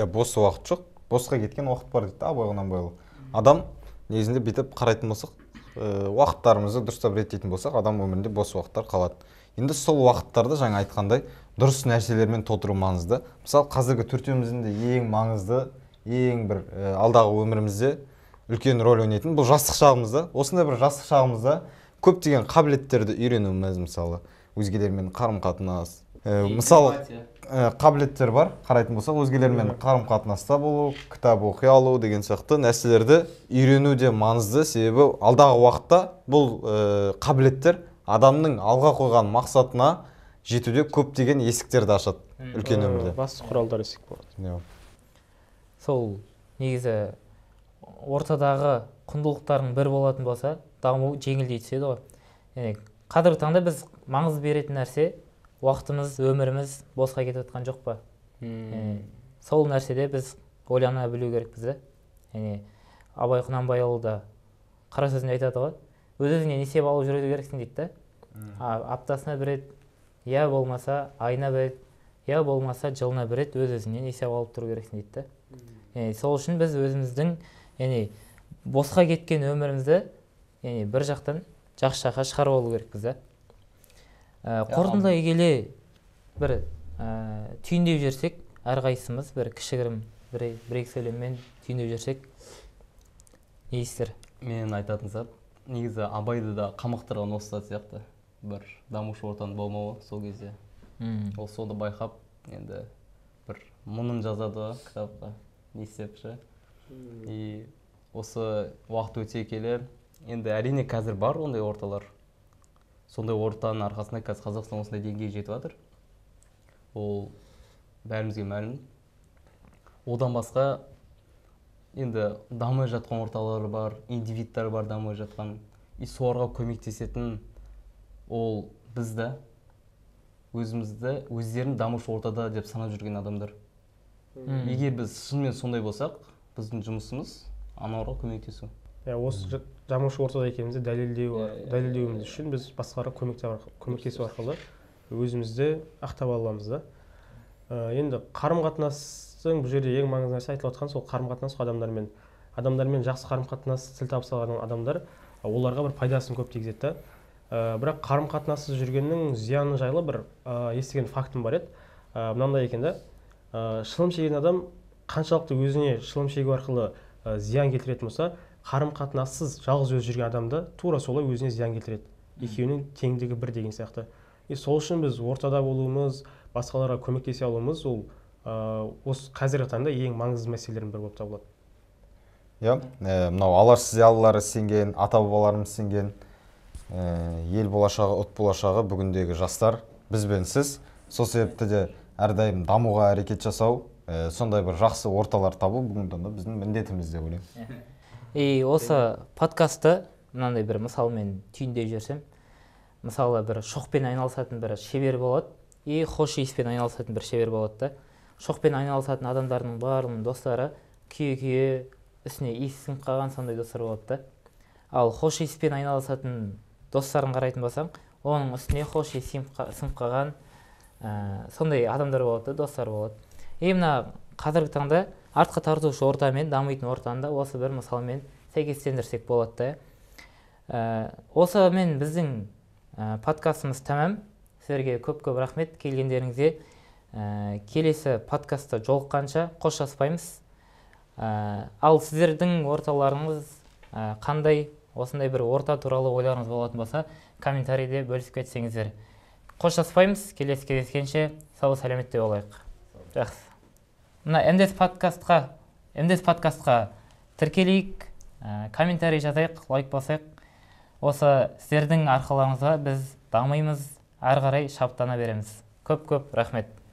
Бос уақыт жоқ, босқа кеткен уақыт бар дейді Абай Құнанбайұлы. Адам негізінде бүйтіп қарайтын болсақ, уақыттарымызды дұрыстап реттейтін болсақ, адам өмірінде бос уақыттар қалады. Енді сол уақыттарды жаңа айтқандай дұрыс нәрселермен толтыру маңызды. Мысалы қазіргі төртеуміздің де ең маңызды, ең бір алдағы өмірімізде үлкен рөл ойнайтын бұл жастық шағымызда. Осындай бір жастық шағымызда көптеген қабілеттерді үйренуіміз, мысалы өзгелермен қарым-қатынас, мысалы қабілеттер бар, қарайтын болсақ өзгелермен қарым-қатынаста болу, кітап оқи алу деген сияқты нәрселерді үйрену де маңызды, себебі алдағы уақытта бұл қабілеттер адамның алға қойған мақсатына жетуде көптеген есіктерді ашады үлкен өмірде. Басты құралдар есік болады. Сол негізі ортадағы құндылықтардың бір болатын болса, даму жеңілдей түседі ғой. Яғни қазіргі таңда біз маңыз беретін нәрсе уақытымыз, өміріміз босқа кетіп жатқан жоқ па? Сол нәрседе біз ойлана білу керекпіз да. Яғни Абай Құнанбайұлы да қара сөзінде айтады ғой, өз-өзіңнен есеп алып жүруді керексің дейді да. Аптасына бір рет, я болмаса айына бір рет, я болмаса жылына бір рет өз-өзіңнен есеп алып тұру керексің дейді да. Яғни сол үшін біз өзіміздің, яғни босқа кеткен өмірімізді, яғни бір жақтан жақсы жаққа шығарып алу керекпіз да. Қорытындылай келе бір түйіндеп жүрсек, әрқайсымыз бір кішігірім бір-екі сөйлеммен түйіндеп жүрсек, не дейсіздер? Мен айтатын зат, негізі Абайды да қамықтырған осы зат сияқты, бір дамушы ортаның болмауы сол кезде. Ол соны байқап, енді бір мұңын жазады кітапқа, не істепші. И осы уақыт өте келе, енді әрине қазір бар ондай орталар. Сондай ортаның арқасында қазір Қазақстан осындай деңгейге жетіп жатыр. Ол бәрімізге мәлім. Одан басқа енді дамып жатқан орталар бар, индивидтар бар дамып жатқан. И соларға көмектесетін ол бізді, өзімізді, өздерін дамушы ортада деп санап жүрген адамдар. Егер біз шынымен сондай болсақ, біздің жұмысымыз аналарға көмектесу. Осы дамушы ортада екенімізді дәлелдеуіміз үшін біз басқаларға көмектесу арқылы өзімізді ақтап аламыз да. Енді қарым-қатынастың бұл жерде ең маңызды нәрсе айтылып жатқан сол қарым-қатынас адамдармен. Адамдармен жақсы қарым-қатынас тіл табыса алған адамдар оларға бір пайдасын көп тигізеді. Бірақ қарым-қатынассыз жүргеннің зияны жайлы бір естіген фактым бар еді. Мынандай екен да, шылым шегетін адам қаншалықты өзіне шылым шегу арқылы зиян келтіретін болса, қарым-қатынассыз жалғыз өзі жүрген адамды тура солай өзіне зиян келтіреді. Екеуінің теңдігі бір деген сияқты. Сол үшін біз ортада болуымыз, басқаларға көмектесе алуымыз ол осы қазіргі таңда ең маңызды мәселелердің бірі болып табылады. Мынау алаш зиялылары сенген, ата-бабаларымыз сенген ел болашағы, ұлт болашағы бүгіндегі жастар бізбен сіз. Сол себепті де әрдайым дамуға әрекет жасау, сондай бір жақсы орталар табу бүгінгі таңда біздің міндетіміз деп ойлаймын. Осы подкастты мынандай бір мысалмен түйіндеп жүрсем, мысалы бір шоқпен айналысатын бір шебер болады и хош иіспен айналысатын бір шебер болады да. Шоқпен айналысатын адамдардың барлығының достары күйе үстіне иіс сіңіп қалған сондай достар болады да. Ал хош иіспен айналысатын достарын қарайтын болсаң, оның үстіне хош иіс сіңіп қалған сондай адамдар болады да, достар болады. И мына қазіргі таңда артқа тартушы орта мен дамитын ортаны да осы бір мысалмен сәйкестендірсек болады да. Осымен біздің подкастымыз тәмам. Сіздерге көп рахмет келгендеріңізге. Келесі подкастта жолыққанша қоштаспаймыз. Ал сіздердің орталарыңыз қандай, осындай бір орта туралы ойларыңыз болатын болса, комментарийде бөлісіп кетсеңіздер. Қоштаспаймыз, келесі кездескенше сау сәлеметте болайық. Жақсы. Мына МДС подкастқа тіркелейік, комментарий жазайық, лайк басайық. Осы сіздердің арқыларыңызға біз дамимыз, ары қарай шабыттана береміз. Көп рахмет.